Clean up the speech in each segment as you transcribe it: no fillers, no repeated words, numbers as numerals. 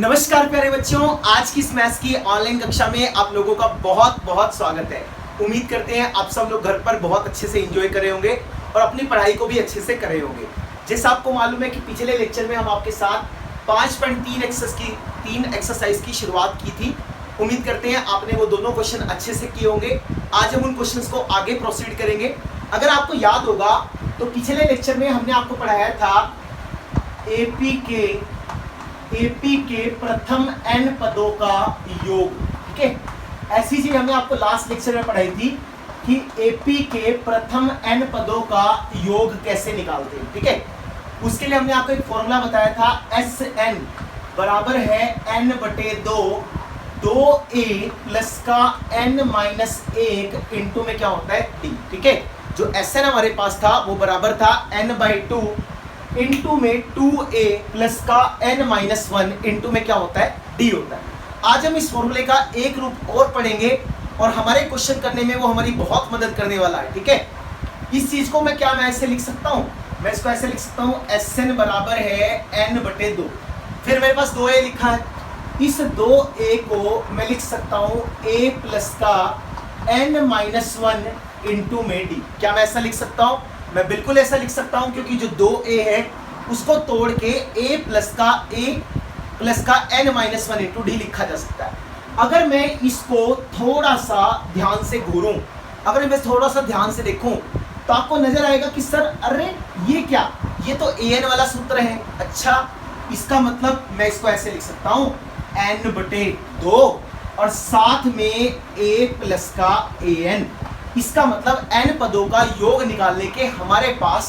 नमस्कार प्यारे बच्चों, आज की इस मैथ्स की ऑनलाइन कक्षा में आप लोगों का बहुत बहुत स्वागत है। उम्मीद करते हैं आप सब लोग घर पर बहुत अच्छे से एंजॉय कर रहे होंगे और अपनी पढ़ाई को भी अच्छे से कर रहे होंगे। जैसे आपको मालूम है कि पिछले लेक्चर में हम आपके साथ 5.3 एक्सरसाइज की शुरुआत की थी। उम्मीद करते हैं आपने वो दोनों क्वेश्चन अच्छे से किए होंगे। आज हम उन क्वेश्चंस को आगे प्रोसीड करेंगे। अगर आपको याद होगा तो पिछले लेक्चर में हमने आपको पढ़ाया था एपी के प्रथम n पदों का योग। ठीक है, ऐसी चीज हमने आपको लास्ट लेक्चर में पढ़ाई थी कि एपी के प्रथम n पदों का योग कैसे निकालते हैं। ठीक है, उसके लिए हमने आपको एक फॉर्मूला बताया था Sn बराबर है n/2 2a प्लस का n-1 इंटू में क्या होता है d। ठीक है, जो Sn हमारे पास था वो बराबर था n/2 इंटू में 2a प्लस का n-1 इंटू में क्या होता है d होता है। आज हम इस फॉर्मूले का एक रूप और पढ़ेंगे और हमारे क्वेश्चन करने में वो हमारी बहुत मदद करने वाला है। ठीक है, इस चीज को मैं ऐसे लिख सकता हूँ, मैं इसको ऐसे लिख सकता हूँ Sn बराबर है n/2। फिर मेरे पास 2a लिखा है, इस 2a को मैं लिख सकता हूँ a प्लस का n-1 इंटू में d। क्या मैं ऐसा लिख सकता हूँ? मैं बिल्कुल ऐसा लिख सकता हूं, क्योंकि जो 2a है उसको तोड़ के a प्लस का n-1 इंटू डी लिखा जा सकता है। अगर मैं इसको थोड़ा सा ध्यान से घूरूं, अगर मैं थोड़ा सा ध्यान से देखूं तो आपको नजर आएगा कि सर अरे ये क्या, ये तो an वाला सूत्र है। अच्छा, इसका मतलब मैं इसको ऐसे लिख सकता हूं n/2 और साथ में a प्लस का an। इसका मतलब n पदों का योग निकालने के हमारे पास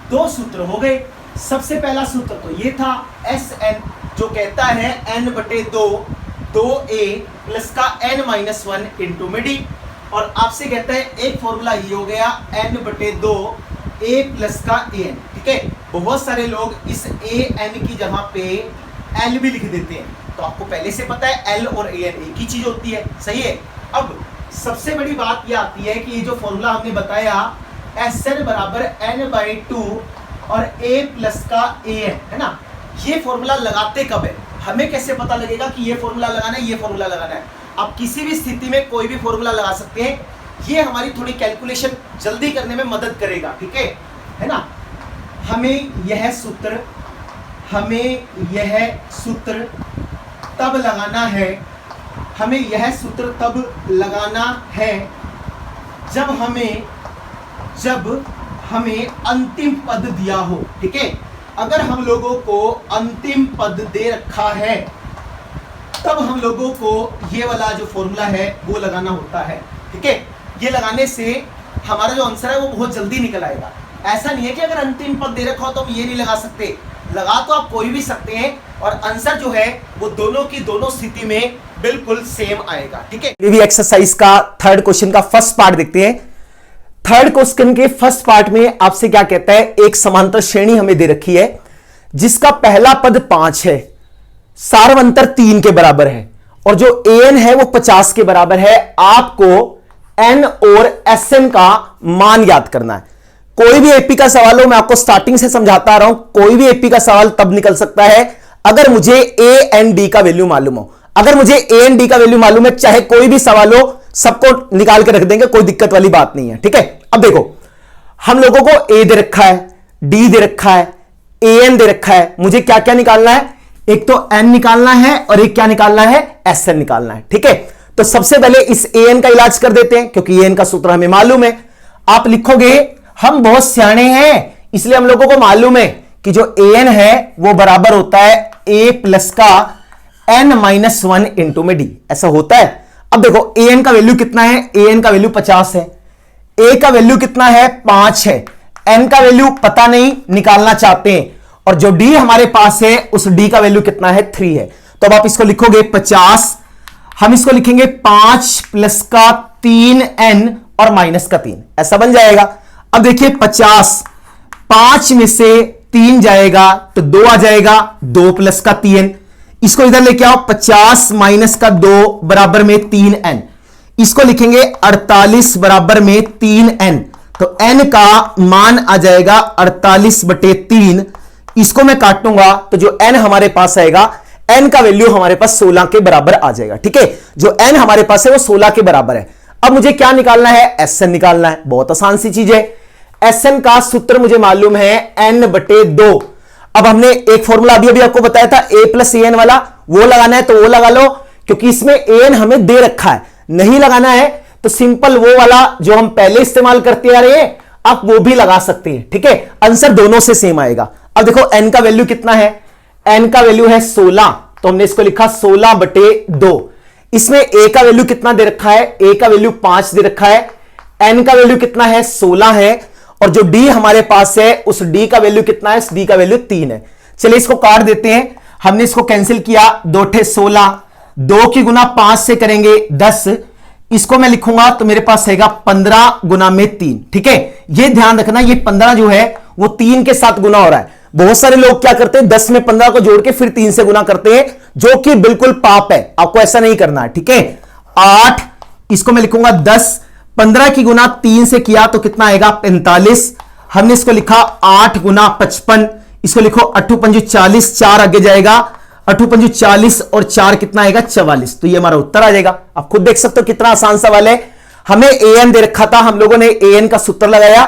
दो सूत्र हो गए। सबसे पहला सूत्र तो ये था Sn, जो कहता है n/2 2a प्लस का n-1 इंटू में d, और आपसे कहता है एक फॉर्मूला ये हो गया n/2 a प्लस का an। ठीक है, बहुत सारे लोग इस an की जगह पे l भी लिख देते हैं, तो आपको पहले से पता है l और an एक ही चीज होती है। सही है। अब सबसे बड़ी बात यह आती है कि ये जो फॉर्मूला हमने बताया Sn बराबर n/2 और a प्लस का an है ना, ये फॉर्मूला लगाते कब है? हमें कैसे पता लगेगा कि ये फॉर्मूला लगाना है, ये फॉर्मूला लगाना है? आप किसी भी स्थिति में कोई भी फॉर्मूला लगा सकते हैं। ये हमारी थोड़ी कैलकुलेशन जल्दी करने में मदद करेगा। ठीक है ना। हमें यह सूत्र तब लगाना है, हमें यह सूत्र तब लगाना है जब हमें अंतिम पद दिया हो। ठीक है, अगर हम लोगों को अंतिम पद दे रखा है तब हम लोगों को ये वाला जो फॉर्मूला है वो लगाना होता है। ठीक है, ये लगाने से हमारा जो आंसर है वो बहुत जल्दी निकल आएगा। ऐसा नहीं है कि अगर अंतिम पद दे रखा हो तो हम ये नहीं लगा सकते, लगा तो आप कोई भी सकते हैं और आंसर जो है वो दोनों की दोनों स्थिति में बिल्कुल सेम आएगा। ठीक है, ये भी एक्सरसाइज का थर्ड क्वेश्चन का फर्स्ट पार्ट देखते हैं। थर्ड क्वेश्चन के फर्स्ट पार्ट में आपसे क्या कहता है, एक समांतर श्रेणी हमें दे रखी है जिसका पहला पद 5 है, सार्वंतर 3 के बराबर है और जो an है वो 50 के बराबर है। आपको n और Sn का मान याद करना है। कोई भी एपी का सवाल हो, मैं आपको स्टार्टिंग से समझाता आ रहा हूं, कोई भी एपी का सवाल तब निकल सकता है अगर मुझे a एंड d का वैल्यू मालूम हो। अगर मुझे a एंड d का वैल्यू मालूम है, चाहे कोई भी सवाल हो, सबको निकाल के रख देंगे, कोई दिक्कत वाली बात नहीं है। ठीक है, अब देखो हम लोगों को a दे रखा है, d दे रखा है, an दे रखा है। मुझे क्या क्या निकालना है? एक तो n निकालना है और एक क्या निकालना है? Sn निकालना है। ठीक है, तो सबसे पहले इस an का इलाज कर देते हैं, क्योंकि an का सूत्र हमें मालूम है। आप लिखोगे, हम बहुत सियाने हैं इसलिए हम लोगों को मालूम है कि जो an है वो बराबर होता है a प्लस का n-1 इंटू में d। ऐसा होता है। अब देखो an का वैल्यू कितना है? an का वैल्यू 50 है, a का वैल्यू कितना है? 5 है, n का वैल्यू पता नहीं, निकालना चाहते हैं, और जो d हमारे पास है उस d का वैल्यू कितना है? 3 है। तो अब आप इसको लिखोगे 50, हम इसको लिखेंगे 5 प्लस का 3n और माइनस का 3, ऐसा बन जाएगा। अब देखिए 50, 5 में से 3 जाएगा तो 2 आ जाएगा, 2 प्लस का 3n, इसको इधर लेके आओ, 50 माइनस का 2 बराबर में 3n, इसको लिखेंगे 48 बराबर में 3n, तो n का मान आ जाएगा 48/3। इसको मैं काटूंगा तो जो n हमारे पास आएगा n का वैल्यू हमारे पास 16 के बराबर आ जाएगा। ठीक है, जो n हमारे पास है वो 16 के बराबर है। अब मुझे क्या निकालना है, Sn निकालना है। बहुत आसान सी चीज है। Sn का सूत्र मुझे मालूम है n/2। अब हमने एक फॉर्मूला अभी अभी आपको बताया था a + an वाला, वो लगाना है तो वो लगा लो, क्योंकि इसमें an हमें दे रखा है। नहीं लगाना है तो सिंपल वो वाला जो हम पहले इस्तेमाल करते आ रहे हैं आप वो भी लगा सकते हैं। ठीक है, आंसर दोनों से सेम आएगा। अब देखो n का वैल्यू कितना है, n का वैल्यू है 16, तो हमने इसको लिखा 16/2। इसमें a का वैल्यू कितना दे रखा है, a का वैल्यू 5 दे रखा है, n का वैल्यू कितना है 16 है, और जो d हमारे पास है उस d का वैल्यू कितना है, d का वैल्यू 3 है। चलिए इसको काट देते हैं। हमने इसको कैंसिल किया, 2 × 16, 2 की गुना 5 से करेंगे 10, इसको मैं लिखूंगा तो मेरे पास आएगा 15 गुना में 3। ठीक है, ये ध्यान रखना, ये 15 जो है वो 3 के साथ गुना हो रहा है। बहुत सारे लोग क्या करते हैं 10 में 15 को जोड़ के फिर 3 से गुना करते हैं, जो कि बिल्कुल पाप है। आपको ऐसा नहीं करना है। ठीक है, 8, इसको मैं लिखूंगा 10, 15 की गुना 3 से किया तो कितना आएगा 45। हमने इसको लिखा 8 गुना 55, इसको लिखो 8 × 5 = 40, 4 आगे जाएगा, 8 × 5 = 40 और 4 कितना आएगा 44। तो ये हमारा उत्तर आ जाएगा। आप खुद देख सकते हो कितना आसान सवाल है। हमें an दे रखा था, हम लोगों ने an का सूत्र लगाया,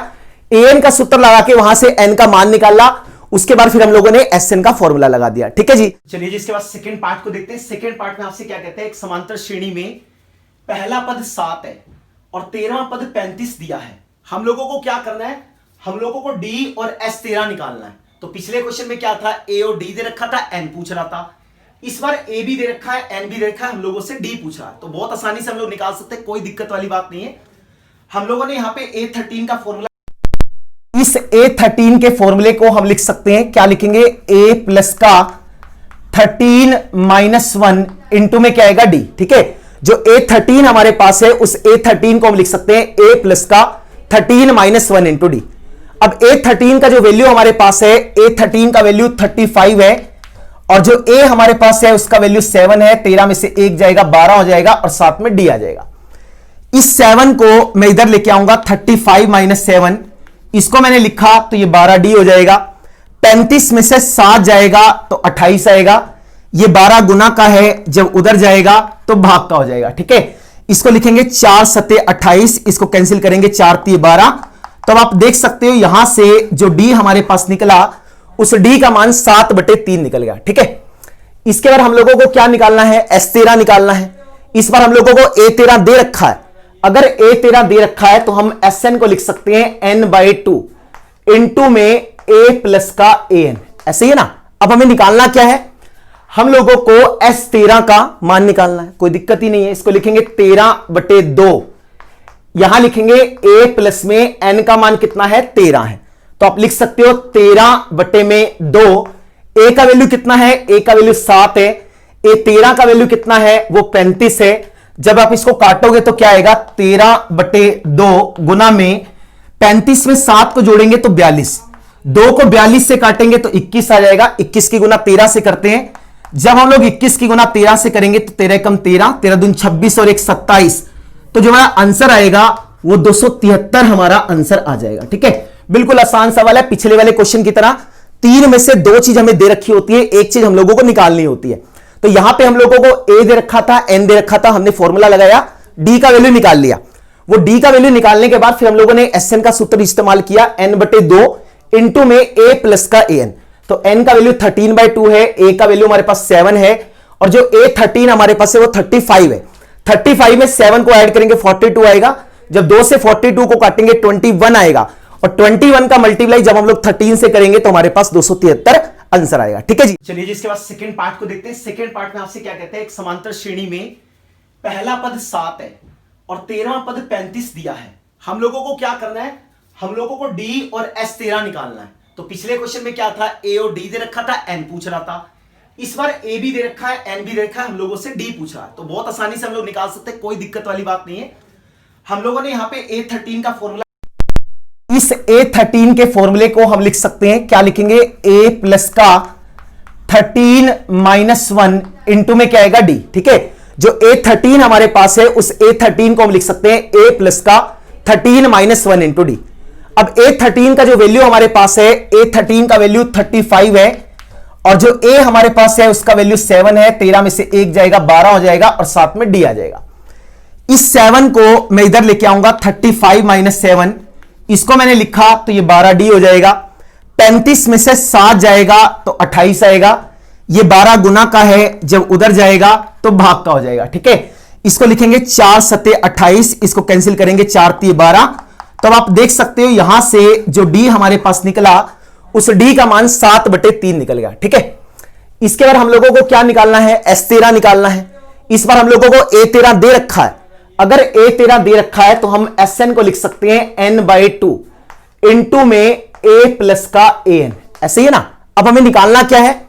an का सूत्र लगा के वहां से n का मान निकाला, उसके बाद फिर हम लोगों ने Sn का फॉर्मूला लगा दिया। ठीक है जी, चलिए जी इसके बाद सेकंड पार्ट को देखते हैं। सेकंड पार्ट में आपसे क्या कहते हैं, एक समांतर श्रेणी में पहला पद 7 है और 13वां पद 35 दिया है। हम लोगों को क्या करना है, हम लोगों को d और s13 निकालना है। तो पिछले क्वेश्चन में क्या था, a और d दे रखा था, n पूछ रहा था। इस बार a भी दे रखा है, n भी दे रखा है, हम लोगों से d पूछ रहा है। तो बहुत आसानी से हम लोग निकाल सकते हैं, कोई दिक्कत वाली बात नहीं है। हम लोगों ने यहाँ पे a13 का फॉर्मूला, इस a13 के फॉर्मूले को हम लिख सकते हैं, क्या लिखेंगे, a+ का 13 - 1 इंटू में क्या आएगा d। ठीक है, जो a13 हमारे पास है उस a13 को हम लिख सकते हैं a+ का 13 - 1 इंटू d। अब a13 का जो वैल्यू हमारे पास है, a13 का वैल्यू 35 है, और जो a हमारे पास है उसका वैल्यू 7 है। 13 में से 1 जाएगा, 12 हो जाएगा और साथ में d आ जाएगा। इस 7 को मैं इधर लेके आऊंगा, 35 - 7, इसको मैंने लिखा तो ये 12d हो जाएगा। 35 में से 7 जाएगा तो 28 आएगा। ये 12 गुना का है, जब उधर जाएगा तो भाग का हो जाएगा। ठीक है, इसको लिखेंगे 4 × 7 = 28, इसको कैंसिल करेंगे 4 × 3 = 12। तो आप देख सकते हो यहां से जो d हमारे पास निकला उस d का मान 7/3 निकल गया। ठीक है, इसके बाद हम लोगों को क्या निकालना है, s13 निकालना है। इस बार हम लोगों को a13 दे रखा है। अगर a13 दे रखा है तो हम Sn को लिख सकते हैं n/2 इंटू में a+ का an, ऐसे ही है ना। अब हमें निकालना क्या है, हम लोगों को s13 का मान निकालना है। कोई दिक्कत ही नहीं है, इसको लिखेंगे 13/2, यहां लिखेंगे a+ में n का मान कितना है 13 है, तो आप लिख सकते हो 13/2। a का वैल्यू कितना है, a का वैल्यू 7 है, a13 का वैल्यू कितना है वो 35 है। जब आप इसको काटोगे तो क्या आएगा, 13/2 गुना में 35 में 7 को जोड़ेंगे तो 42, 2 को 42 से काटेंगे तो 21 आ जाएगा। 21 की गुना 13 से करते हैं, जब हम लोग 21 की गुना 13 से करेंगे तो 13 × 13, 13 दूनी 26 और 1 27, तो जो हमारा आंसर आएगा वो 273 हमारा आंसर आ जाएगा। ठीक है, बिल्कुल आसान सवाल है, पिछले वाले क्वेश्चन की तरह 3 में से 2 चीज हमें दे रखी होती है, एक चीज हम लोगों को निकालनी होती है। तो यहां पे हम लोगों को a दे रखा था, n दे रखा था, हमने फॉर्मूला लगाया, d का वैल्यू निकाल लिया। वो d का वैल्यू निकालने के बाद फिर हम लोगों ने Sn का सूत्र इस्तेमाल किया, n/2 इंटू में a+ का an। तो n का वैल्यू 13/2 है, a का वैल्यू हमारे पास 7 है, और जो a13 हमारे पास है वो 35 है। 35 में 7 को ऐड करेंगे 42 आएगा, जब 2 से 42 को काटेंगे 21 आएगा, और 21 का मल्टीप्लाई जब हम लोग 13 से करेंगे तो हमारे पास 273 आंसर आएगा। ठीक है जी, चलिए जी इसके बाद सेकंड पार्ट को देखते हैं। सेकंड पार्ट में आपसे क्या कहते हैं, एक समांतर श्रेणी में पहला पद 7 है और 13वां पद 35 दिया है। हम लोगों को क्या करना है, हम लोगों को d और s13 निकालना है। तो पिछले क्वेश्चन में क्या था, a और d दे रखा था, n पूछ रहा था। इस बार a भी दे रखा है, n भी दे रखा है, हम लोगों से d पूछ रहा है। तो बहुत आसानी से हम लोग निकाल सकते हैं, कोई दिक्कत वाली बात नहीं है। हम लोगों ने यहाँ पे a13 का फॉर्मूला, इस a13 के फॉर्मूले को हम लिख सकते हैं, क्या लिखेंगे, a+ का 13 - 1 इंटू में क्या आएगा d। ठीक है, जो a13 हमारे पास है उस a13 को हम लिख सकते हैं a+ का 13 - 1 इंटू d। अब a13 का जो वैल्यू हमारे पास है, a13 का वैल्यू 35 है, और जो a हमारे पास है उसका वैल्यू 7 है, 13 में से 1 जाएगा 12 हो जाएगा और साथ में d आ जाएगा। इस 7 को मैं इधर लेके आऊंगा 35 माइनस 7, इसको मैंने लिखा तो ये 12d हो जाएगा। 35 में से 7 जाएगा तो 28 आएगा। ये 12 गुना का है, जब उधर जाएगा तो भाग का हो जाएगा। ठीक है, इसको लिखेंगे 4 सते 28, इसको कैंसिल करेंगे 4 3 12। तो आप देख सकते हो यहां से जो d हमारे पास निकला उस d का मान 7/3 निकल गया। ठीक है, इसके बाद हम लोगों को क्या निकालना है, S13 निकालना है। इस बार हम लोगों को A13 दे रखा है। अगर A13 दे रखा है तो हम Sn को लिख सकते हैं n/2 इंटू में a प्लस का an, ऐसे ही है ना। अब हमें निकालना क्या है,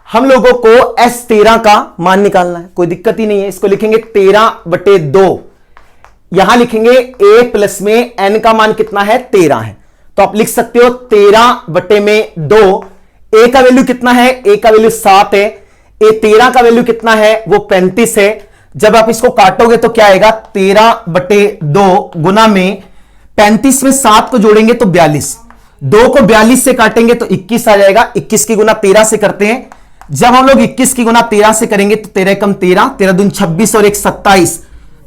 हम लोगों को S13 का मान निकालना है, कोई दिक्कत ही नहीं है। इसको लिखेंगे 13/2, यहां लिखेंगे a प्लस में n का मान कितना है 13 है, तो आप लिख सकते हो 13/2। a का वैल्यू कितना है, a का वैल्यू 7 है, a 13 का वैल्यू कितना है वो 35 है। जब आप इसको काटोगे तो क्या आएगा 13/2 गुना में 35 में 7 को जोड़ेंगे तो 42, 2 को 42 से काटेंगे तो 21 आ जाएगा। 21 की गुना 13 से करते हैं, जब हम लोग 21 की गुना 13 से करेंगे तो 13 कम 13, 13 दूनी 26 और 1 27,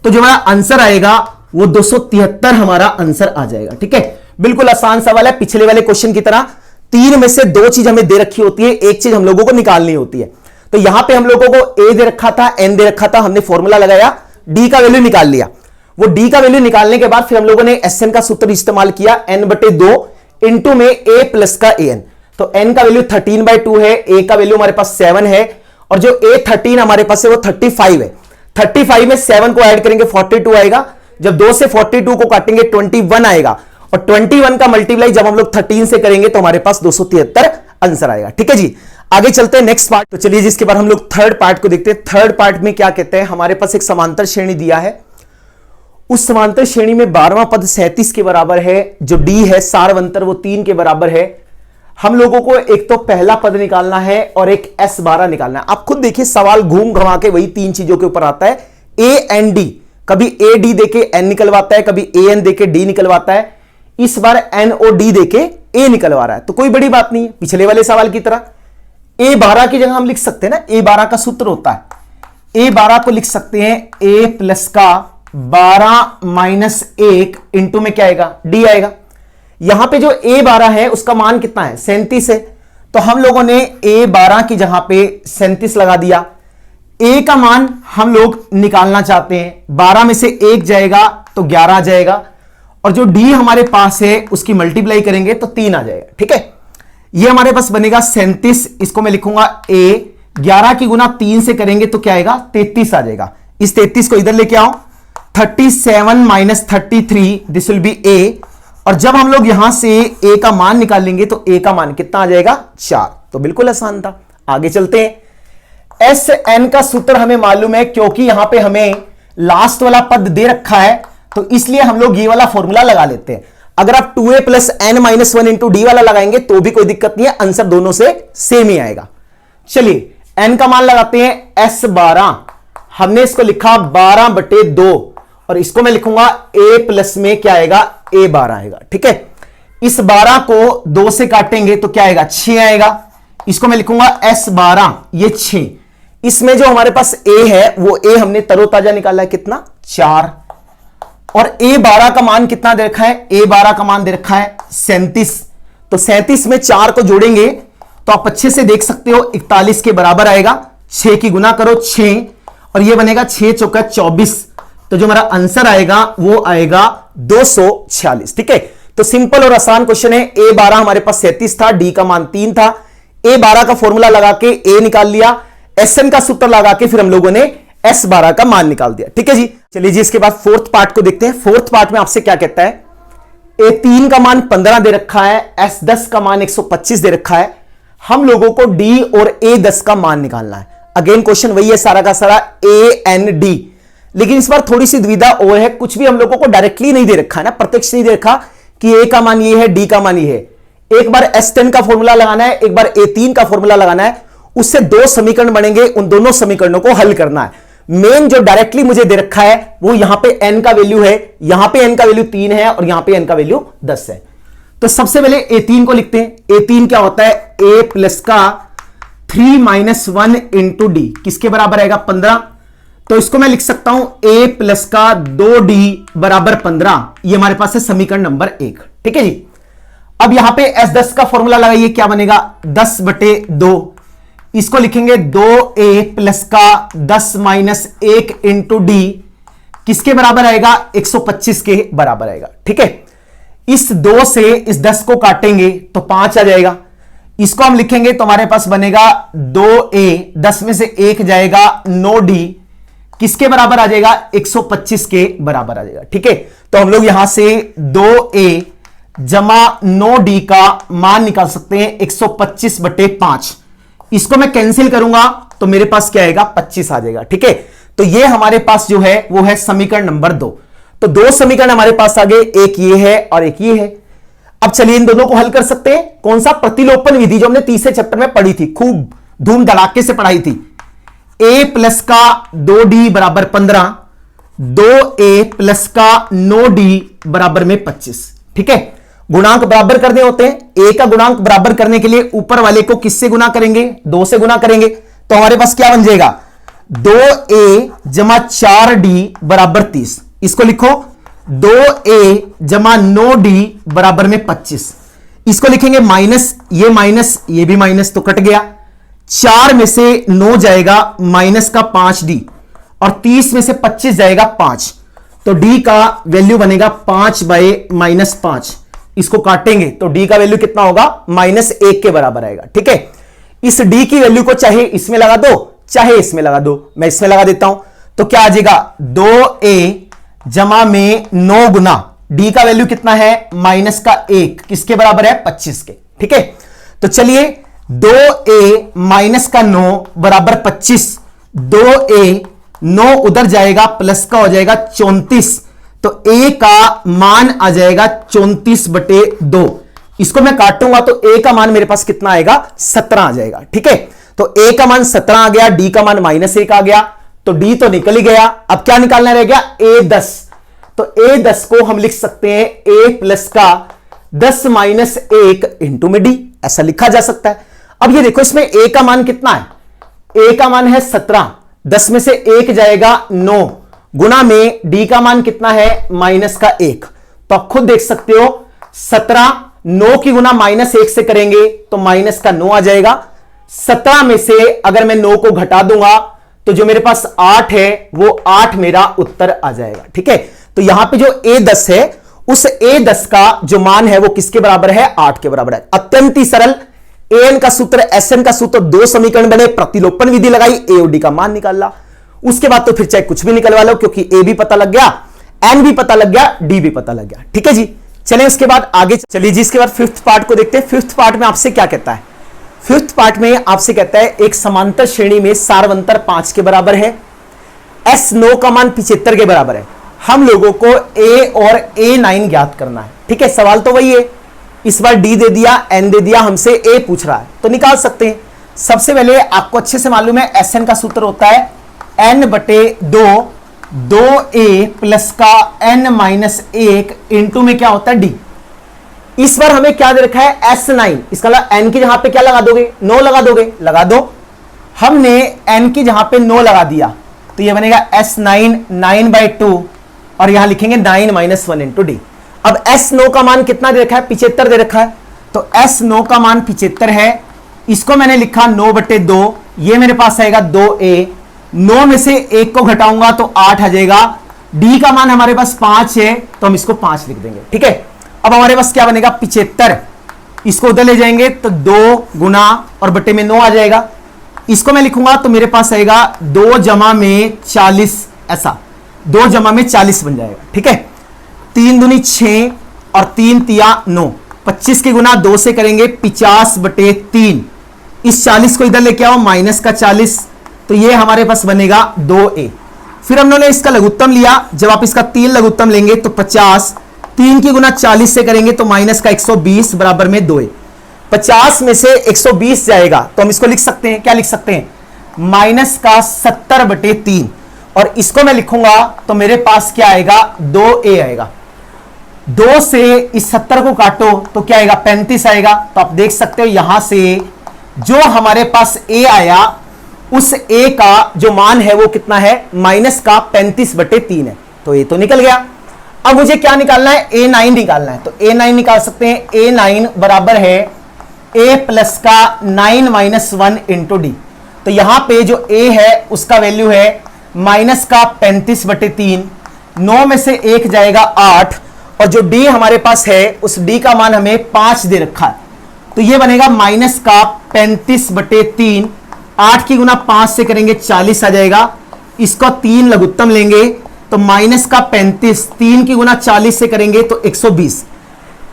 तो जो हमारा आंसर आएगा वो 273 हमारा आंसर आ जाएगा। ठीक है, बिल्कुल आसान सवाल है, पिछले वाले क्वेश्चन की तरह। 3 में से 2 चीज हमें दे रखी होती है, एक चीज हम लोगों को निकालनी होती है। तो यहां पे हम लोगों को a दे रखा था, n दे रखा था, हमने फॉर्मूला लगाया, d का वैल्यू निकाल लिया। वो d का वैल्यू निकालने के बाद फिर हम लोगों ने Sn का सूत्र इस्तेमाल किया, n/2 इंटू में a प्लस का an। तो n का वैल्यू 13/2 है, a का वैल्यू हमारे पास 7 है, और जो a13 हमारे पास है वो 35 है। 35 में 7 को ऐड करेंगे 42 आएगा, जब 2 से 42 को काटेंगे 21 आएगा, और 21 का मल्टीप्लाई जब हम लोग 13 से करेंगे तो हमारे पास 273 आंसर आएगा। ठीक है जी, आगे चलते हैं नेक्स्ट पार्ट। तो चलिए जिसके बाद हम लोग थर्ड पार्ट को देखते हैं। थर्ड पार्ट में क्या कहते हैं, हमारे पास एक समांतर श्रेणी दिया है, उस समांतर श्रेणी में 12वां पद 37 के बराबर है, जो d है सारवंतर वो 3 के बराबर है। हम लोगों को एक तो पहला पद निकालना है और एक S12 निकालना है। आप खुद देखिए सवाल घूम घुमा के वही 3 चीजों के ऊपर आता है, a एंड d। कभी a d देके n निकलवाता है, कभी a n देके d निकलवाता है, इस बार n o d देके a निकलवा रहा है, तो कोई बड़ी बात नहीं है। पिछले वाले सवाल की तरह a12 की जगह हम लिख सकते हैं ना, a12 का सूत्र होता है, a12 को लिख सकते हैं a प्लस का 12 माइनस 1 इंटू में क्या आएगा d आएगा। यहां पे जो a12 है उसका मान कितना है 37 है, तो हम लोगों ने a12 की जगह पे 37 लगा दिया। a का मान हम लोग निकालना चाहते हैं, 12 में से 1 जाएगा तो 11 आ जाएगा, और जो d हमारे पास है उसकी मल्टीप्लाई करेंगे तो 3 आ जाएगा। ठीक है, ये हमारे पास बनेगा 37, इसको मैं लिखूंगा a, 11 की गुना 3 से करेंगे तो क्या आएगा 33 आ जाएगा। इस 33 को इधर लेके आओ, 37 minus 33 this will be a, और जब हम लोग यहां से a का मान निकालेंगे तो a का मान कितना आ जाएगा 4। तो बिल्कुल आसान था। आगे चलते हैं। Sn का सूत्र हमें मालूम है, क्योंकि यहां पे हमें लास्ट वाला पद दे रखा है तो इसलिए हम लोग ये वाला फॉर्मूला लगा लेते हैं। अगर आप 2a plus n minus 1 into D वाला लगाएंगे तो भी कोई दिक्कत नहीं है, आंसर दोनों से सेम ही आएगा। चलिए n का मान लगाते हैं S12, हमने इसको लिखा 12/2, और इसको मैं लिखूंगा a प्लस में क्या आएगा a12 आएगा। ठीक है, इस 12 को 2 से काटेंगे तो क्या आएगा 6 आएगा, इसको मैं लिखूंगा S12, ये 6। इसमें जो हमारे पास a है वो a हमने तरोताजा निकाला है कितना 4, और a12 का मान कितना दे रखा है, a12 का मान दे रखा है 37, तो 37 में 4 को जोड़ेंगे तो आप अच्छे से देख सकते हो 41 के बराबर आएगा। 6 की गुना करो 6, और ये बनेगा 6 चौका 24, तो जो हमारा आंसर आएगा वो आएगा 246। ठीक है, तो सिंपल और आसान क्वेश्चन है। a12 हमारे पास 37 था, d का मान 3 था, a12 का फॉर्मूला लगा के a निकाल लिया, Sn का सूत्र लगा के फिर हम लोगों ने S12 का मान निकाल दिया। ठीक है जी, चलिए जी इसके बाद फोर्थ पार्ट को देखते हैं। फोर्थ पार्ट में आपसे क्या कहता है, a3 का मान 15 दे रखा है, S10 का मान 125 दे रखा है, हम लोगों को d और a10 का मान निकालना है। अगेन क्वेश्चन वही है सारा का सारा a एंड d, लेकिन इस बार थोड़ी सी दुविधा और है, कुछ भी हम लोगों को डायरेक्टली नहीं दे रखा है ना, प्रत्यक्ष नहीं दे रखा कि a का मान ये है d का मान ये है। एक बार S10 का फॉर्मूला लगाना है, एक बार a3 का फॉर्मूला लगाना है, उससे 2 समीकरण बनेंगे, उन दोनों समीकरणों को हल करना है। मेन जो डायरेक्टली मुझे दे रखा है वो यहां पे n का वैल्यू है, यहां पे n का वैल्यू 3 है और यहां पे n का वैल्यू 10 है। तो सबसे पहले a3 को लिखते हैं। a3 क्या होता है, a प्लस का 3 माइनस 1 इंटू डी किसके बराबर आएगा 15। तो इसको मैं लिख सकता हूं a प्लस का 2d बराबर 15। ये हमारे पास है समीकरण नंबर 1। ठीक है जी। अब यहां पे S10 का फॉर्मूला लगाइए, क्या बनेगा 10/2। इसको लिखेंगे 2a प्लस का 10 माइनस 1 इंटू डी किसके बराबर आएगा 125 के बराबर आएगा। ठीक है। इस 2 से इस 10 को काटेंगे तो 5 आ जाएगा। इसको हम लिखेंगे तो हमारे पास बनेगा 2a 10 में से 1 जाएगा 9d किसके बराबर आ जाएगा 125 के बराबर आ जाएगा। ठीक है। तो हम लोग यहां से 2a जमा 9d का मान निकाल सकते हैं 125/5। इसको मैं कैंसिल करूंगा तो मेरे पास क्या आएगा 25 आ जाएगा। ठीक है। तो ये हमारे पास जो है वो है समीकरण नंबर 2। तो 2 समीकरण हमारे पास आ गए, एक ये है और एक ये है। अब चलिए इन दोनों को हल कर सकते हैं। कौन सा प्रतिलोपन विधि जो हमने तीसरे चैप्टर में पढ़ी थी, खूब धूम धड़ाके से पढ़ाई थी। a प्लस का 2d बराबर 15, 2a प्लस का 9d बराबर में 25। ठीक है। गुणांक बराबर करने होते हैं। a का गुणांक बराबर करने के लिए ऊपर वाले को किससे गुना करेंगे 2 से गुना करेंगे। तो हमारे पास क्या बन जाएगा 2a जमा 4d बराबर 30। इसको लिखो 2a जमा 9d बराबर में 25। इसको लिखेंगे माइनस ये भी माइनस तो कट गया। 4 में से 9 जाएगा माइनस का 5d और 30 में से 25 जाएगा 5। तो d का वैल्यू बनेगा 5/-5। इसको काटेंगे तो d का वैल्यू कितना होगा -1 के बराबर आएगा। ठीक है। इस d की वैल्यू को चाहे इसमें लगा दो चाहे इसमें लगा दो। मैं इसमें लगा देता हूं तो क्या आ जाएगा 2a जमा में 9 गुना d का वैल्यू कितना है -1 किसके बराबर है 25 के। ठीक है। तो चलिए 2a माइनस का 9 बराबर 25। 2a 9 उधर जाएगा प्लस का हो जाएगा 34। तो a का मान आ जाएगा 34/2। इसको मैं काटूंगा तो a का मान मेरे पास कितना आएगा 17 आ जाएगा। ठीक है। तो a का मान 17 आ गया, d का मान -1 आ गया, तो d तो निकल ही गया। अब क्या निकालना रह गया a10। तो a10 को हम लिख सकते हैं a प्लस का 10 माइनस 1 इंटू में d, ऐसा लिखा जा सकता है। अब ये देखो इसमें a का मान कितना है, a का मान है 17, 10 में से 1 जाएगा 9 गुना में d का मान कितना है -1। तो आप खुद देख सकते हो 17 9 की गुना -1 से करेंगे तो -9 आ जाएगा। 17 में से अगर मैं 9 को घटा दूंगा तो जो मेरे पास 8 है वो 8 मेरा उत्तर आ जाएगा। ठीक है। तो यहां पे जो a10 है उस a10 का जो मान है वो किसके बराबर है 8 के बराबर है। अत्यंत ही सरल। an का सूत्र sn का सूत्र, 2 समीकरण बने, प्रतिलोपन विधि लगाई, a और d का मान निकाला। उसके बाद तो फिर चाहे कुछ भी निकलवा लो क्योंकि a भी पता लग गया, n भी पता लग गया, d भी पता लग गया। ठीक है जी। चलिए उसके बाद आगे चलिए जी। इसके बाद 5th पार्ट को देखते हैं। 5th पार्ट में आपसे क्या कहता है, 5th पार्ट में आपसे कहता है एक समांतर श्रेणी में सारवंतर 5 के बराबर है, S9 का मान 75 के बराबर है। हम लोगों को a और a9 ज्ञात करना है। ठीक है। सवाल तो वही है, इस बार d दे दिया, n दे दिया, हमसे a पूछ रहा है तो निकाल सकते हैं। सबसे पहले आपको अच्छे से मालूम है Sn का सूत्र होता है n/2 2a प्लस का n-1 इंटू में क्या होता है d। इस बार हमें क्या दे रखा है S9, इसका n की जहां पे क्या लगा दोगे 9 लगा दोगे, लगा दो। हमने n की जहां पे 9 लगा दिया तो ये बनेगा S9 9/2 और यहां लिखेंगे 9-1 इंटू डी। अब S9 का मान कितना दे रखा है 75 दे रखा है। तो S9 का मान 75 है। इसको मैंने लिखा 9/2, ये मेरे पास आएगा 2a। 9 में से 1 को घटाऊंगा तो 8 आ जाएगा। d का मान हमारे पास 5 है तो हम इसको 5 लिख देंगे। ठीक है। अब हमारे पास क्या बनेगा 75, इसको उधर ले जाएंगे तो 2 गुना और बटे में 9 आ जाएगा। इसको मैं लिखूंगा तो मेरे पास आएगा 2 जमा में 40, ऐसा 2 जमा में 40 बन जाएगा। ठीक है। 3 दूनी 6 और 3 तिया 9, 25 की गुना 2 से करेंगे 50/3। इस 40 को इधर लेके आओ माइनस का 40, तो ये हमारे पास बनेगा 2a। फिर हम लोगों ने इसका लघुत्तम लिया, जब आप इसका 3 लघुत्तम लेंगे तो 50, 3 की गुना 40 से करेंगे तो माइनस का 120 बराबर में 2a। 50 में से 120 जाएगा तो हम इसको लिख सकते हैं, क्या लिख सकते हैं माइनस का 70/3 और इसको मैं लिखूंगा तो मेरे पास क्या आएगा 2a आएगा। 2 से इस 70 को काटो तो क्या आएगा 35 आएगा। तो आप देख सकते हो यहां से जो हमारे पास a आया उस a का जो मान है वो कितना है, माइनस का 35/3 है, तो ये तो निकल गया। अब मुझे क्या निकालना है, a9 निकालना है, तो a9 निकाल सकते हैं। a9 बराबर है a प्लस का 9 - 1 इंटू डी। तो यहां पे जो a है उसका वैल्यू है माइनस का 35/3, 9 में से 1 जाएगा 8, और जो d हमारे पास है उस d का मान हमें 5 दे रखा है, तो ये बनेगा माइनस का 35/3, 8 की गुना 5 से करेंगे 40 आ जाएगा, इसका 3 लघुत्तम लेंगे तो माइनस का 35, 3 की गुना 40 से करेंगे तो 120,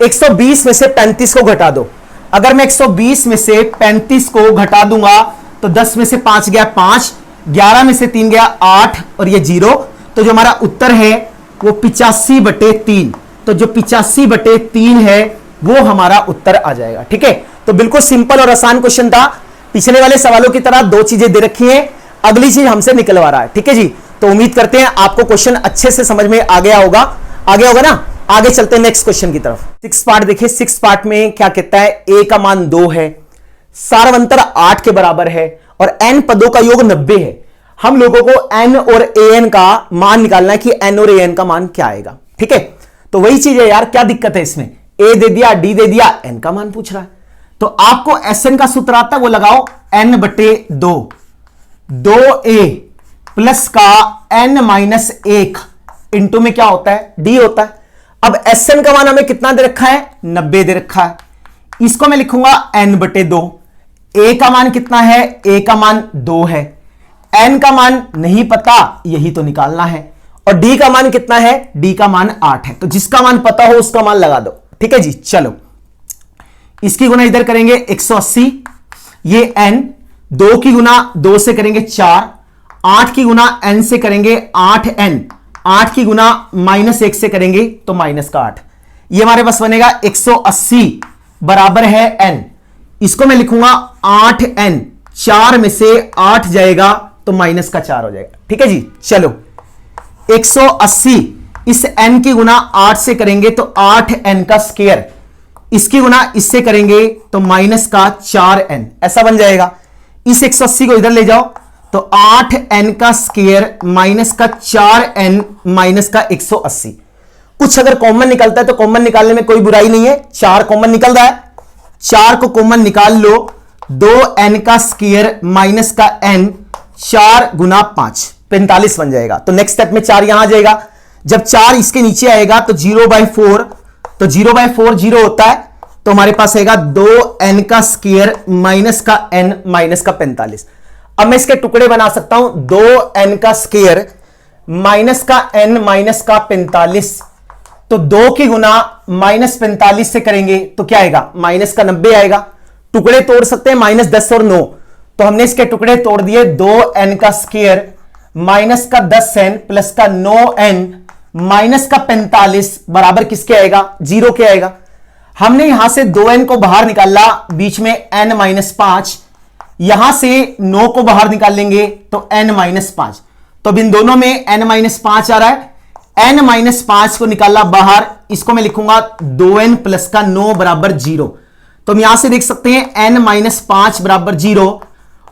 120 में से 35 को घटा दो। अगर मैं 120 में से 35 को घटा दूंगा तो 10 में से 5 गया 5, 11 में से 3 गया 8 और ये 0, तो जो हमारा उत्तर है वो 85/3, तो जो 85/3 है वो हमारा उत्तर आ जाएगा। ठीक है, तो बिल्कुल सिंपल और आसान क्वेश्चन था, पिछले वाले सवालों की तरह 2 चीजें दे रखी हैं, अगली चीज हमसे निकलवा रहा है। ठीक है जी, तो उम्मीद करते हैं आपको क्वेश्चन अच्छे से समझ में आ गया होगा ना। आगे चलते हैं नेक्स्ट क्वेश्चन की तरफ। 6 पार्ट देखिए, 6 पार्ट में क्या कहता है, a का मान 2 है, सारवंतर 8 के बराबर है और n पदों का योग 90 है। हम लोगों को n और an का मान निकालना है कि n और an का मान क्या आएगा। ठीक है, तो वही चीज है यार, क्या दिक्कत है इसमें, a दे दिया, d दे दिया, n का मान पूछ रहा है, तो आपको SN का सूत्र आता है वो लगाओ, n/2, 2a प्लस का n-1 इंटू में क्या होता है, d होता है। अब SN का मान हमें कितना दे रखा है, 90 दे रखा है, इसको मैं लिखूंगा n/2। a का मान कितना है, a का मान 2 है, n का मान नहीं पता, यही तो निकालना है, और d का मान कितना है, d का मान 8 है, तो जिसका मान पता हो उसका मान लगा दो। ठीक है जी, चलो इसकी गुना इधर करेंगे 180, ये n, 2 की गुना 2 से करेंगे 4, 8 की गुना n से करेंगे 8n, 8 की गुना -1 से करेंगे तो -8, ये हमारे पास बनेगा 180 बराबर है n, इसको मैं लिखूंगा 8n, 4 में से 8 जाएगा तो -4 हो जाएगा। ठीक है जी, चलो 180 इस n की गुना 8 से करेंगे तो 8n का स्क्वायर, इसकी गुना इससे करेंगे तो -4n, ऐसा बन जाएगा। इस 180 को इधर ले जाओ तो 8n का स्क्वायर -4n -180, कुछ अगर कॉमन निकलता है तो कॉमन निकालने में कोई बुराई नहीं है, 4 कॉमन निकल रहा है, 4 को कॉमन निकाल लो, 2n का स्क्वायर माइनस का n, 4 गुना 5 45 बन जाएगा। तो नेक्स्ट स्टेप में 4 यहां आ जाएगा, जब 4 इसके नीचे आएगा तो 0/4, तो 0/4 0 होता है, तो हमारे पास आएगा 2n का स्क्वायर माइनस का n माइनस का 45। अब मैं इसके टुकड़े बना सकता हूं, 2n का स्क्वायर माइनस का n माइनस का 45, तो 2 की गुना -45 से करेंगे तो क्या आएगा, माइनस का 90 आएगा। टुकड़े तोड़ सकते हैं -10 और 9, तो हमने इसके टुकड़े तोड़ दिए, 2n का स्क्वायर माइनस का 10n प्लस का 9n माइनस का 45 बराबर किसके आएगा, 0 के आएगा। हमने यहां से 2n को बाहर निकाला, बीच में n-5, यहां से 9 को बाहर निकाल लेंगे तो n-5, तो अब इन दोनों में n-5 आ रहा है, n-5 को निकाला बाहर, इसको मैं लिखूंगा 2n प्लस का 9 बराबर 0, तो हम यहां से देख सकते हैं n-5 बराबर 0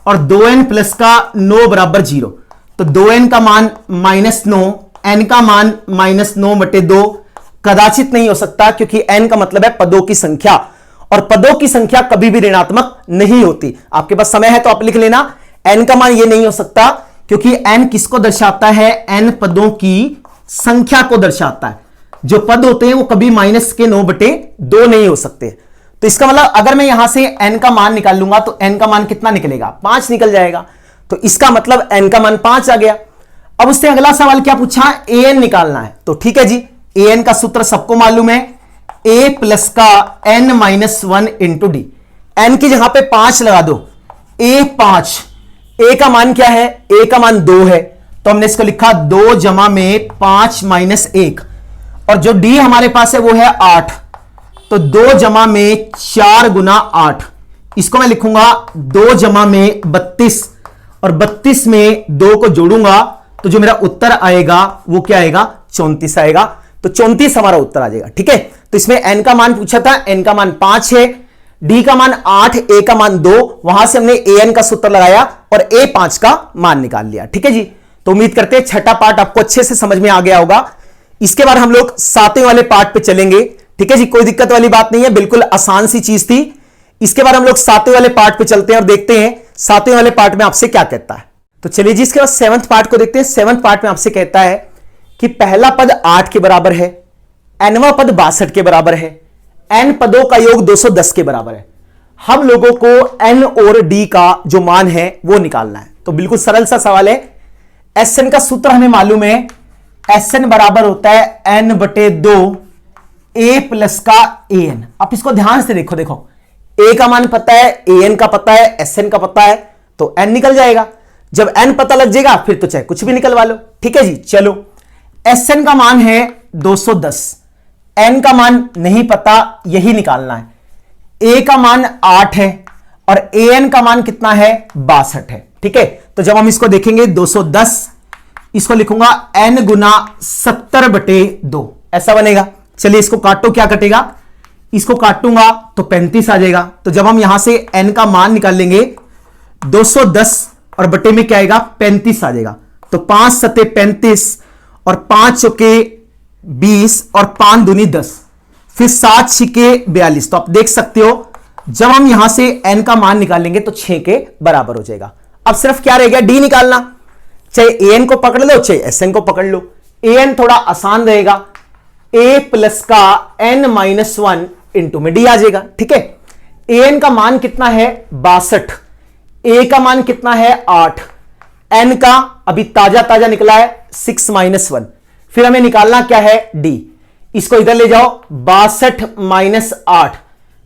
और 2n प्लस का 9 बराबर 0, तो 2n का मान -9, n का मान -9/2 कदाचित नहीं हो सकता, क्योंकि n का मतलब है पदों की संख्या, और पदों की संख्या कभी भी ऋणात्मक नहीं होती। आपके पास समय है तो आप लिख लेना, n का मान ये नहीं हो सकता, क्योंकि n किसको दर्शाता है, n पदों की संख्या को दर्शाता है, जो पद होते हैं वो कभी -9/2 नहीं हो सकते। तो इसका मतलब अगर मैं यहां से n का मान निकाल लूंगा तो n का मान कितना निकलेगा, 5 निकल जाएगा, तो इसका मतलब n का मान 5 आ गया। अब उससे अगला सवाल क्या पूछा, an निकालना है, तो ठीक है जी, an का सूत्र सबको मालूम है, a प्लस का n-1 इंटू डी, n की जगह पे 5 लगा दो, a5, a का मान क्या है, a का मान 2 है, तो हमने इसको लिखा 2 जमा में 5 - 1, और जो d हमारे पास है वो है 8, तो 2 जमा में 4 गुना 8, इसको मैं लिखूंगा 2 जमा में 32, और 32 में 2 को जोड़ूंगा तो जो मेरा उत्तर आएगा वो क्या आएगा, 34 आएगा, तो 34 हमारा उत्तर आ जाएगा। ठीक है, तो इसमें n का मान पूछा था, n का मान 5 है, डी का मान 8, ए का मान 2, वहां से हमने an का सूत्र लगाया और a5 का मान निकाल लिया। ठीक है जी, तो उम्मीद करते हैं छठा पार्ट आपको अच्छे से समझ में आ गया होगा। इसके बाद हम लोग सातवें वाले पार्ट पे चलेंगे। ठीक है जी, कोई दिक्कत वाली बात नहीं है, बिल्कुल आसान सी चीज थी। इसके बाद हम लोग सातवें वाले पार्ट पे चलते हैं और देखते हैं सातवें वाले पार्ट में आपसे क्या कहता है। तो चलिए जी, इसके बाद सेवंथ पार्ट को देखते हैं। सेवंथ पार्ट में आपसे कहता है कि पहला पद 8 के बराबर है, nवां पद 62 के बराबर है, n पदों का योग 210 के बराबर है। हम लोगों को n और d का जो मान है वो निकालना है। तो बिल्कुल सरल सा सवाल है। Sn का सूत्र हमें मालूम है, Sn बराबर होता है n/2 a प्लस का an। आप इसको ध्यान से देखो, a का मान पता है, an का पता है, Sn का पता है, तो n निकल जाएगा। जब n पता लग जाएगा फिर तो चाहे कुछ भी निकलवा लो। ठीक है जी, चलो Sn का मान है 210, n का मान नहीं पता, यही निकालना है। a का मान 8 है और an का मान कितना है, 62 है। ठीक है, तो जब हम इसको देखेंगे 210, इसको लिखूंगा n गुना 70/2, ऐसा बनेगा। चलिए इसको काटो, क्या कटेगा, इसको काटूंगा तो 35 आ जाएगा। तो जब हम यहां से n का मान निकाल लेंगे 210 और बटे में क्या आएगा, 35 आ जाएगा। तो 5 सते 35 और 5 चौके 20 और 5 दूनी 10, फिर 7 छिके 42। तो आप देख सकते हो जब हम यहां से n का मान निकालेंगे तो 6 के बराबर हो जाएगा। अब सिर्फ क्या रह गया, d निकालना। चाहे an को पकड़ लो चाहे sn को पकड़ लो, an थोड़ा आसान रहेगा, a प्लस का n-1 इंटू में d आ जाएगा। ठीक है, an का मान कितना है, 62, a का मान कितना है, 8, n का अभी ताजा ताजा निकला है 6-1, फिर हमें निकालना क्या है, d। इसको इधर ले जाओ, 62 - 8,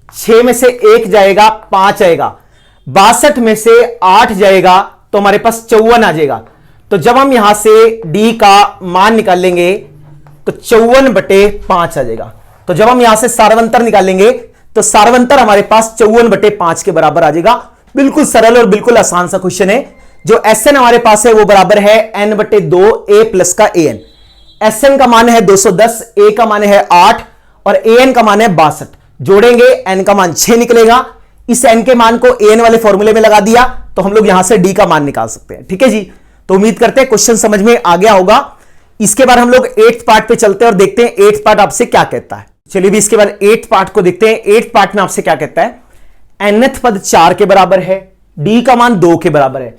6 में से 1 जाएगा, 5 आएगा, 62 में से 8 जाएगा तो हमारे पास 54 आ जाएगा। तो जब हम यहां से d का मान निकाल लेंगे तो 54/5 आ जाएगा। तो जब हम यहां से सारवंतर निकालेंगे तो सारवंतर हमारे पास 54/5 के बराबर आ जाएगा। बिल्कुल सरल और बिल्कुल आसान सा क्वेश्चन है। जो Sn हमारे पास है वो बराबर है n/2 a प्लस का an। Sn का मान है 210, a का मान है 8 और an का मान है 62। जोड़ेंगे n का मान 6 निकलेगा। इस n के मान को an वाले फॉर्मूले में लगा दिया तो हम लोग यहां से d का मान निकाल सकते हैं। ठीक है जी, तो उम्मीद करते हैं क्वेश्चन समझ में आ गया होगा। इसके बाद हम लोग 8th पार्ट पे चलते हैं और देखते हैं 8th पार्ट आपसे क्या कहता है। चलिए भी इसके बाद 8th पार्ट को देखते हैं। 8th पार्ट में आपसे क्या कहता है, nth पद 4 के बराबर है, d का मान 2 के बराबर है,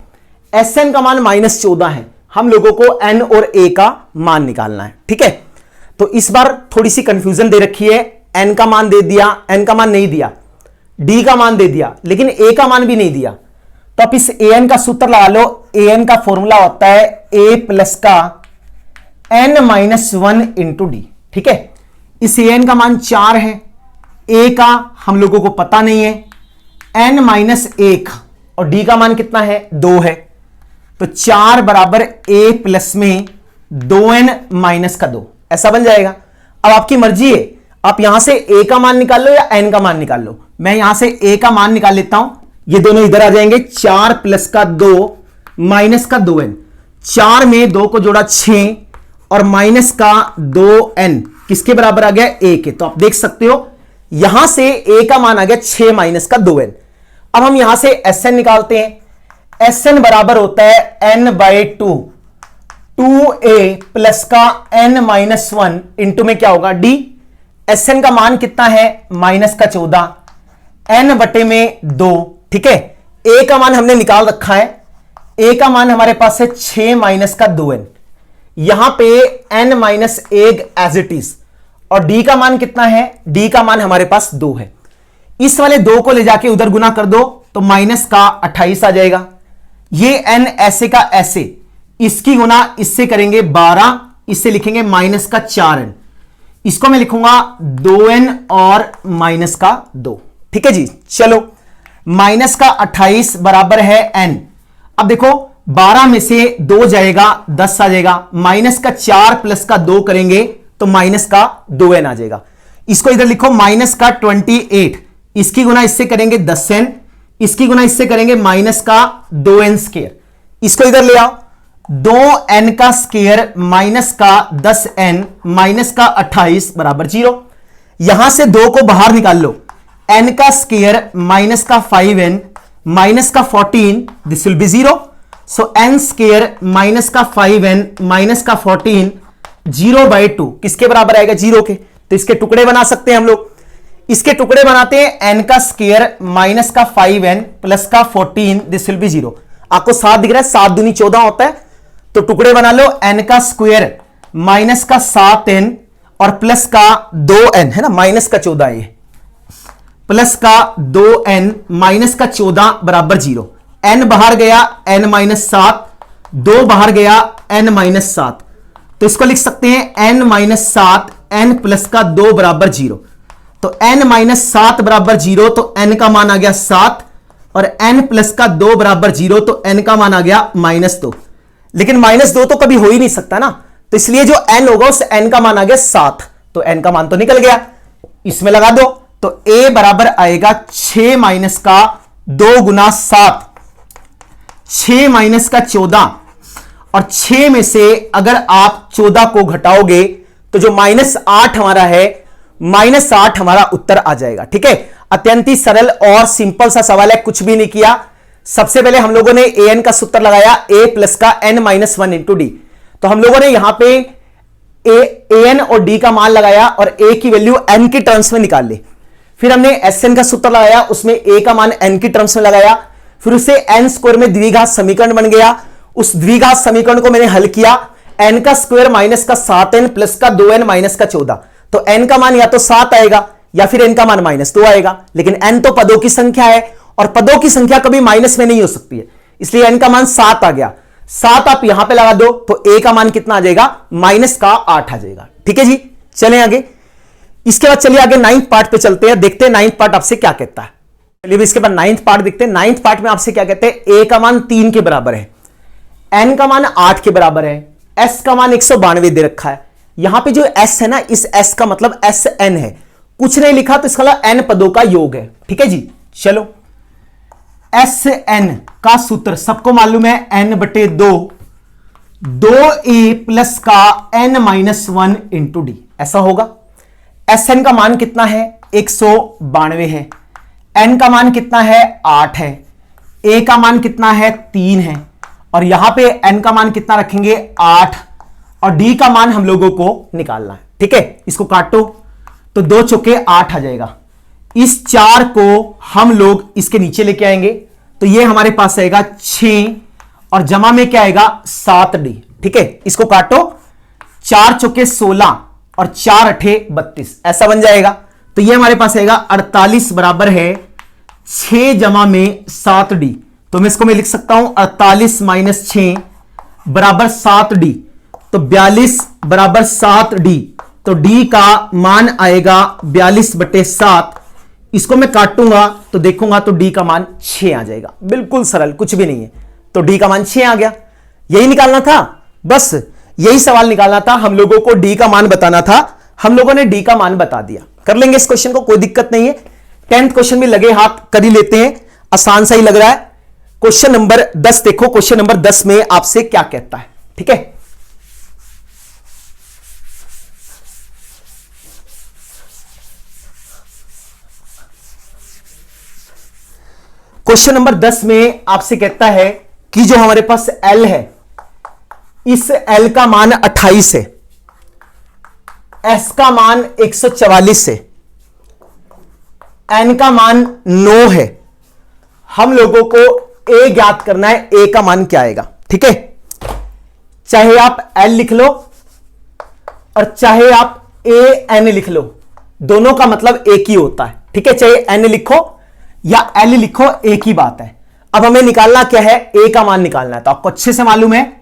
Sn का मान -14 है। हम लोगों को n और a का मान निकालना है। ठीक है, तो इस बार थोड़ी सी कंफ्यूजन दे रखी है। n का मान दे दिया, n का मान नहीं दिया, d का मान दे दिया लेकिन a का मान भी नहीं दिया। तो आप इस an का सूत्र लगा लो। an का फॉर्मूला होता है a प्लस का n-1 इंटू d। ठीक है, इस an का मान 4 है, a का हम लोगों को पता नहीं है, n-1 और d का मान कितना है, 2 है। तो 4 बराबर a प्लस में 2n माइनस का 2, ऐसा बन जाएगा। अब आपकी मर्जी है, आप यहां से a का मान निकाल लो या n का मान निकाल लो। मैं यहां से a का मान निकाल लेता हूं, ये दोनों इधर आ जाएंगे। 4 प्लस का 2 माइनस का 2n, 4 में 2 को जोड़ा 6 और माइनस का 2n किसके बराबर आ गया, a के। तो आप देख सकते हो यहां से a का मान आ गया 6 माइनस का 2n। अब हम यहां से Sn निकालते हैं। Sn बराबर होता है n/2 2a प्लस का n-1 इंटू में क्या होगा, d। Sn का मान कितना है, माइनस का 14, n बटे में 2। ठीक है, a का मान हमने निकाल रखा है, a का मान हमारे पास है 6 माइनस का 2n, यहां पे n-1 एज इट इज। और d का मान कितना है, d का मान हमारे पास 2 है। इस वाले 2 को ले जाके उधर गुना कर दो तो माइनस का 28 आ जाएगा। ये n ऐसे का ऐसे, इसकी गुना इससे करेंगे 12, इससे लिखेंगे माइनस का 4n, इसको मैं लिखूंगा 2n और माइनस का 2। ठीक है जी, चलो माइनस का 28 बराबर है n। अब देखो 12 में से 2 जाएगा, 10 आ जाएगा, माइनस का 4 प्लस का 2 करेंगे तो माइनस का 2n आ जाएगा। इसको इधर लिखो माइनस का 28, इसकी गुना इससे करेंगे 10n, इसकी गुना इससे करेंगे माइनस का 2n स्क्वायर, इसको इधर ले आओ 2n का स्क्वायर माइनस का 10n माइनस का 28 बराबर 0। यहां से 2 को बाहर निकाल लो, n का स्क्वायर माइनस का 5n माइनस का 14, this will be 0. So n square minus का 5n माइनस का 14 0/2 किसके बराबर आएगा? 0 के. तो इसके टुकड़े बना सकते हैं हम लोग. इसके टुकड़े बनाते हैं n का स्क्वायर माइनस का 5n प्लस का 14, दिस विल बी 0. आपको 7 दिख रहा है, 7 दूनी 14 होता है. तो टुकड़े बना लो, n का स्क्वायर माइनस का 7n और प्लस का 2n है ना, माइनस का 14 ये प्लस का 2n माइनस का 14 बराबर 0. n बाहर गया n माइनस 7, 2 बाहर गया n माइनस 7. तो इसको लिख सकते हैं n माइनस 7 n प्लस का 2 बराबर 0. तो n माइनस 7 बराबर 0, तो n का मान आ गया 7 और n प्लस का 2 बराबर 0, तो n का मान आ गया -2. लेकिन -2 तो कभी हो ही नहीं सकता ना, तो इसलिए जो n होगा उस n का मान आ गया 7. तो n का मान तो निकल गया, इसमें लगा दो. तो a बराबर आएगा 6 माइनस का 2 गुना 7, 6 माइनस का 14. और 6 में से अगर आप 14 को घटाओगे तो जो -8 हमारा है, -8 हमारा उत्तर आ जाएगा. ठीक है, अत्यंत ही सरल और सिंपल सा सवाल है, कुछ भी नहीं किया. सबसे पहले हम लोगों ने an का सूत्र लगाया, a प्लस का n-1 इंटू डी. तो हम लोगों ने यहां पे an और d का मान लगाया और a की वैल्यू n की टर्म्स में निकाल ली. फिर हमने sn का सूत्र लगाया, उसमें a का मान n की टर्म्स में लगाया. फिर उससे n स्क्वायर में द्विघात समीकरण बन गया. उस द्विघात समीकरण को मैंने हल किया, n का स्क्वायर माइनस का 7n प्लस का 2n माइनस का 14. तो n का मान या तो 7 आएगा या फिर n का मान -2 आएगा. लेकिन n तो पदों की संख्या है और पदों की संख्या कभी माइनस में नहीं हो सकती है, इसलिए n का मान 7 आ गया. 7 आप यहां पे लगा दो तो a का मान कितना आ जाएगा? -8 आ जाएगा. ठीक है जी, चलें आगे. इसके बाद चलिए आगे 9th पार्ट पे चलते हैं, देखते हैं 9th पार्ट आपसे क्या कहता है. चलिए इसके बाद 9th पार्ट देखते हैं. 9th पार्ट में आपसे क्या कहते हैं? a का मान 3 के बराबर है, n का मान 8 के बराबर है, s का मान 192 दे रखा है. यहां पे जो s है ना, इस s का मतलब Sn है, कुछ नहीं लिखा तो इसका मतलब n पदों का योग है. ठीक है जी, चलो. Sn का सूत्र सबको मालूम है, n/2 2a प्लस का n-1 इंटू डी. ऐसा होगा. Sn का मान कितना है? 192 है. n का मान कितना है? 8 है. a का मान कितना है? 3 है. और यहां पे n का मान कितना रखेंगे? 8. और d का मान हम लोगों को निकालना है. ठीक है, इसको काटो तो 2 चौके 8 आ जाएगा. इस 4 को हम लोग इसके नीचे लेके आएंगे तो ये हमारे पास आएगा 6 और जमा में क्या आएगा? 7d. ठीक है, इसको काटो, 4 चौके 16 और 4 अठे 32, ऐसा बन जाएगा. तो ये हमारे पास आएगा 48 बराबर है 6 जमा में 7d. तो मैं इसको मैं लिख सकता हूं 48 माइनस 6 बराबर 7d. तो 42 बराबर 7d. तो d का मान आएगा 42/7. इसको मैं काटूंगा तो देखूंगा तो d का मान 6 आ जाएगा. बिल्कुल सरल, कुछ भी नहीं है. तो d का मान 6 आ गया. यही निकालना था, बस यही सवाल निकालना था. हम लोगों को d का मान बताना था, हम लोगों ने d का मान बता दिया. कर लेंगे इस क्वेश्चन को, कोई दिक्कत नहीं है. 10th क्वेश्चन भी लगे हाथ कर ही लेते हैं, आसान सा ही लग रहा है. क्वेश्चन नंबर 10 देखो. क्वेश्चन नंबर 10 में आपसे क्या कहता है? ठीक है, क्वेश्चन नंबर 10 में आपसे कहता है कि जो हमारे पास L है, इस L का मान 28 है, S का मान 144 है, N का मान 9 है. हम लोगों को A ज्ञात करना है, A का मान क्या आएगा. ठीक है, चाहे आप L लिख लो और चाहे आप AN लिख लो, दोनों का मतलब एक ही होता है. ठीक है, चाहे N लिखो या L लिखो, एक ही बात है. अब हमें निकालना क्या है? A का मान निकालना है. तो आपको अच्छे से मालूम है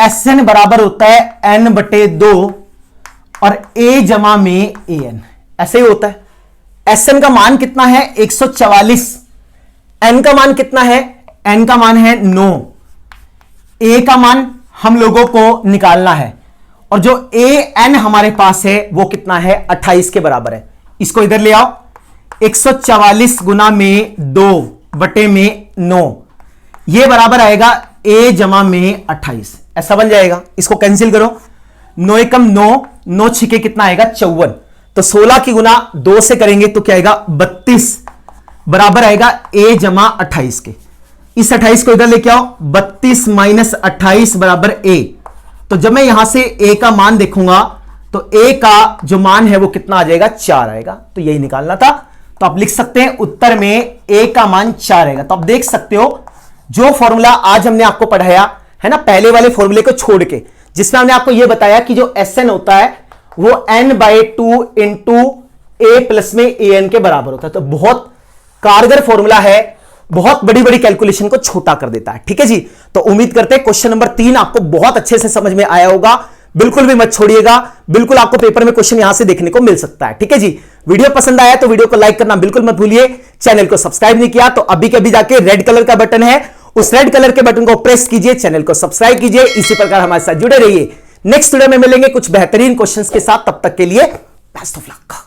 Sn बराबर होता है n/2 और A जमा में An, ऐसे ही होता है. Sn का मान कितना है? 144. n का मान कितना है? n का मान है 9. A का मान हम लोगों को निकालना है और जो An हमारे पास है वो कितना है? 28 के बराबर है. इसको इधर ले आओ. 144 गुना में 2/9, ये बराबर आएगा A जमा में 28, ऐसा बन जाएगा. इसको कैंसिल करो. 9 एकम 9, 9 छिके कितना आएगा? 54. तो 16 की गुना 2 से करेंगे तो क्या आएगा 32 बराबर आएगा a जमा 28 के। इस 28 को इधर लेके आओ, 32 माइनस 28 बराबर a। तो जब मैं यहां से a का मान देखूंगा तो a का जो मान है वो कितना आ जाएगा 4 आएगा। तो यही निकालना था। तो आप लिख सकते हैं उत्तर में a का मान 4 आएगा। तो आप देख सकते हो जो फॉर्मूला आज हमने आपको पढ़ाया है ना, पहले वाले फॉर्मूले को छोड़ के, जिसमें हमने आपको यह बताया कि जो Sn होता है वो n/2 इंटू a प्लस में an के बराबर होता है। तो बहुत कारगर फॉर्मूला है, बहुत बड़ी बड़ी कैलकुलेशन को छोटा कर देता है। ठीक है जी। तो उम्मीद करते हैं क्वेश्चन नंबर 3 आपको बहुत अच्छे से समझ में आया होगा। बिल्कुल भी मत छोड़िएगा, बिल्कुल आपको पेपर में क्वेश्चन यहां से देखने को मिल सकता है। ठीक है जी। वीडियो पसंद आया तो वीडियो को लाइक करना बिल्कुल मत भूलिए। चैनल को सब्सक्राइब नहीं किया तो अभी के अभी जाके रेड कलर का बटन है, उस रेड कलर के बटन को प्रेस कीजिए, चैनल को सब्सक्राइब कीजिए। इसी प्रकार हमारे साथ जुड़े रहिए। नेक्स्ट वीडियो में मिलेंगे कुछ बेहतरीन क्वेश्चंस के साथ। तब तक के लिए बेस्ट ऑफ लक।